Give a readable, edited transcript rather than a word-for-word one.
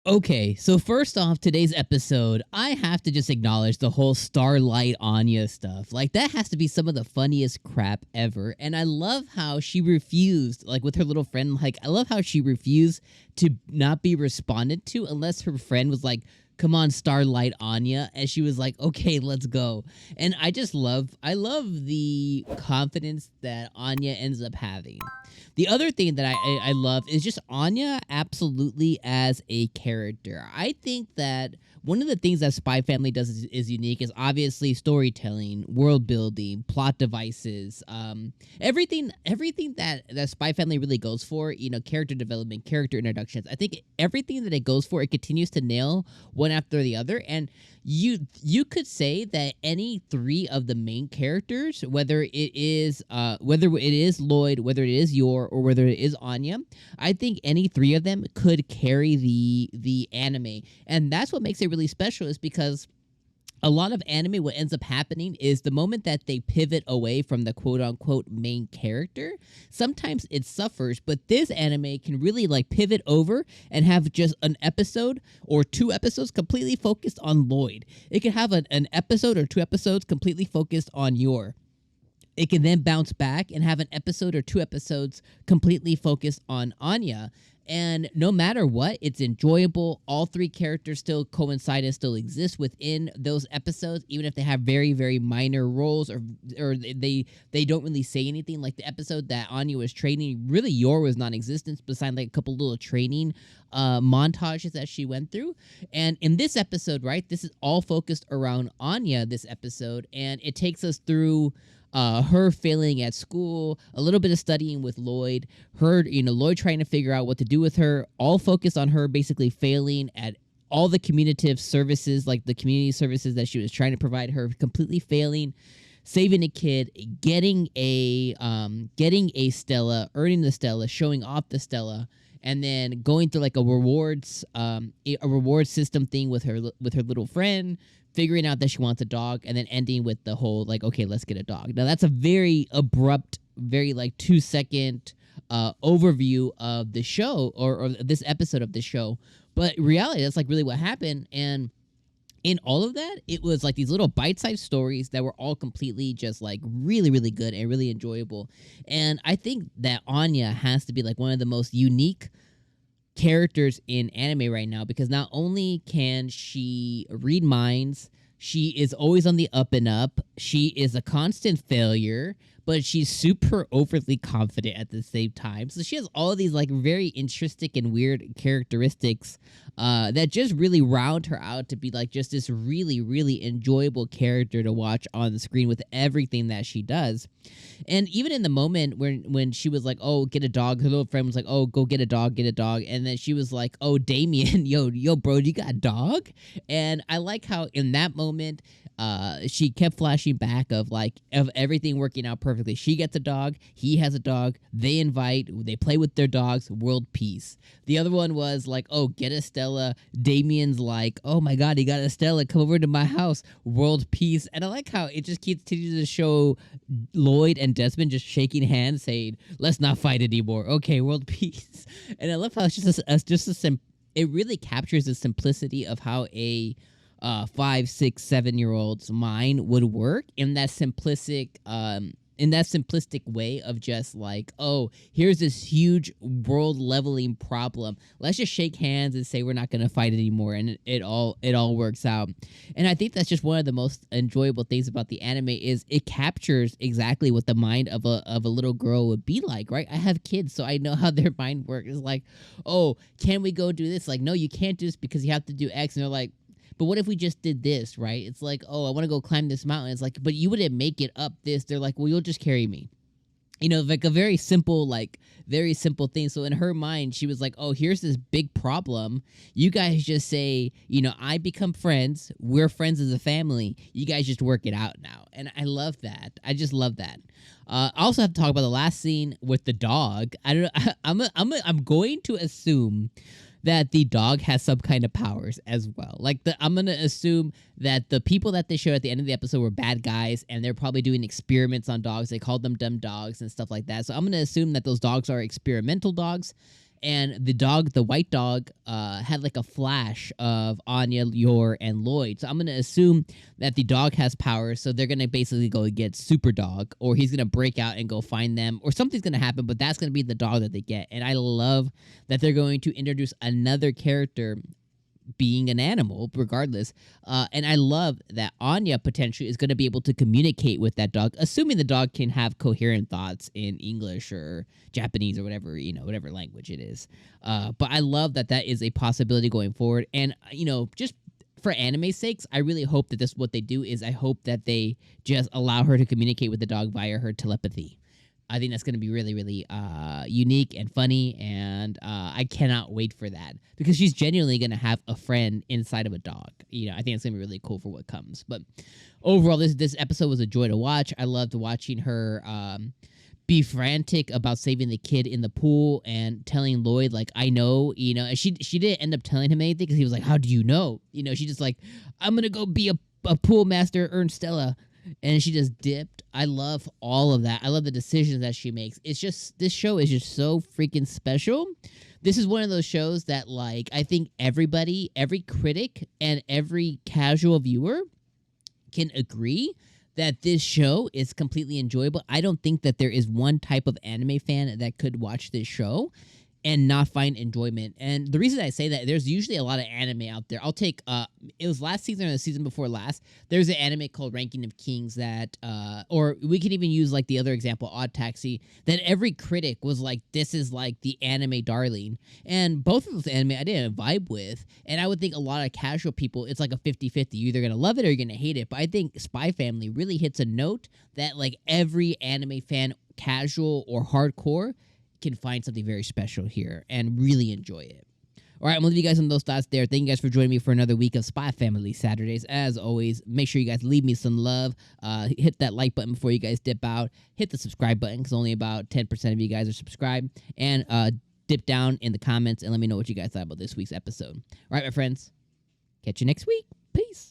Okay, so first off, today's episode, I have to just acknowledge the whole Starlight Anya stuff. Like, that has to be some of the funniest crap ever. And I love how she refused, like, with her little friend. Like, I love how she refused to not be responded to unless her friend was like, come on, Starlight Anya. And she was like, okay, let's go. And I love the confidence that Anya ends up having. The other thing that I love is just Anya absolutely as a character. I think that one of the things that Spy Family does is unique is obviously storytelling, world building, plot devices, everything that Spy Family really goes for. You know, character development, character introductions. I think everything that it goes for, it continues to nail one after the other. And you could say that any three of the main characters, whether it is Lloyd, whether it is Yor, or whether it is Anya, I think any three of them could carry the anime, and that's what makes it really special. Is because a lot of anime, what ends up happening is the moment that they pivot away from the quote unquote main character, sometimes it suffers, but this anime can really like pivot over and have just an episode or two episodes completely focused on Lloyd. It can have an episode or two episodes completely focused on Yor. It can then bounce back and have an episode or two episodes completely focused on Anya. And no matter what, it's enjoyable. All three characters still coincide and still exist within those episodes, even if they have very, very minor roles or they don't really say anything. Like the episode that Anya was training, really Yor was non-existent, besides like a couple little training montages that she went through. And in this episode, right, this is all focused around Anya, this episode, and it takes us through her failing at school, a little bit of studying with Lloyd, Lloyd trying to figure out what to do with her, all focused on her basically failing at all the communicative services, like the community services that she was trying to provide her, completely failing, saving a kid, getting a stella, earning the stella, showing off the stella, and then going through like a rewards system thing with her little friend, figuring out that she wants a dog, and then ending with the whole like, okay, let's get a dog. Now that's a very abrupt, very like 2-second overview of the show or this episode of the show, but reality, that's like really what happened. And in all of that, it was like these little bite-sized stories that were all completely just like really, really good and really enjoyable. And I think that Anya has to be like one of the most unique characters in anime right now, because not only can she read minds, she is always on the up and up, she is a constant failure, but she's super overly confident at the same time. So she has all these like very interesting and weird characteristics that just really round her out to be like just this really, really enjoyable character to watch on the screen with everything that she does. And even in the moment when she was like, oh, get a dog, her little friend was like, oh, go get a dog. And then she was like, oh, Damien, yo, bro, you got a dog? And I like how in that moment, she kept flashing back of everything working out perfectly. She gets a dog, he has a dog, they play with their dogs, world peace. The other one was like, oh, get a Stella. Damien's like, oh my god, he got a Stella, come over to my house, world peace. And I like how it just continues to show Lloyd and Desmond just shaking hands saying, let's not fight anymore, okay, world peace. And I love how it's it really captures the simplicity of how a 5, 6, 7-year-old's mind would work in that simplistic way of just like, oh, here's this huge world leveling problem. Let's just shake hands and say we're not going to fight anymore, and it all works out. And I think that's just one of the most enjoyable things about the anime is it captures exactly what the mind of a little girl would be like, right? I have kids, so I know how their mind works. It's like, oh, can we go do this? Like, no, you can't do this because you have to do X. And they're like, but what if we just did this, right? It's like, oh, I want to go climb this mountain. It's like, but you wouldn't make it up this. They're like, well, you'll just carry me. You know, like a very simple thing. So in her mind, she was like, oh, here's this big problem. You guys just say, I become friends. We're friends as a family. You guys just work it out now. And I love that. I just love that. I also have to talk about the last scene with the dog. I don't know. I'm going to assume that the dog has some kind of powers as well. I'm gonna assume that the people that they showed at the end of the episode were bad guys, and they're probably doing experiments on dogs. They called them dumb dogs and stuff like that. So I'm gonna assume that those dogs are experimental dogs, and the white dog, had like a flash of Anya, Yor, and Lloyd. So I'm gonna assume that the dog has powers, so they're gonna basically go get Super Dog, or he's gonna break out and go find them, or something's gonna happen. But that's gonna be the dog that they get, and I love that they're going to introduce another character being an animal regardless, and I love that Anya potentially is going to be able to communicate with that dog, assuming the dog can have coherent thoughts in English or Japanese or whatever, whatever language it is. But I love that that is a possibility going forward, and just for anime's sakes, I really hope that this what they do is I hope that they just allow her to communicate with the dog via her telepathy. I think that's going to be really, really unique and funny, and I cannot wait for that because she's genuinely going to have a friend inside of a dog. I think it's going to be really cool for what comes. But overall, this episode was a joy to watch. I loved watching her be frantic about saving the kid in the pool and telling Lloyd, like, I know, and she didn't end up telling him anything because he was like, how do you know? She just like, I'm going to go be a pool master, earn Stella. And she just dipped. I love all of that. I love the decisions that she makes. It's just, this show is just so freaking special. This is one of those shows that, like, I think everybody, every critic and every casual viewer can agree that this show is completely enjoyable. I don't think that there is one type of anime fan that could watch this show and not find enjoyment. And the reason I say that, there's usually a lot of anime out there. I'll take, it was last season or the season before last, there's an anime called Ranking of Kings that, or we can even use like the other example, Odd Taxi, that every critic was like, this is like the anime darling. And both of those anime I didn't vibe with. And I would think a lot of casual people, it's like a 50-50. You're either going to love it or you're going to hate it. But I think Spy Family really hits a note that like every anime fan, casual or hardcore, can find something very special here and really enjoy it. All right, I'm going to leave you guys on those thoughts there. Thank you guys for joining me for another week of Spy Family Saturdays. As always, make sure you guys leave me some love. Hit that like button before you guys dip out. Hit the subscribe button because only about 10% of you guys are subscribed. And dip down in the comments and let me know what you guys thought about this week's episode. All right, my friends. Catch you next week. Peace.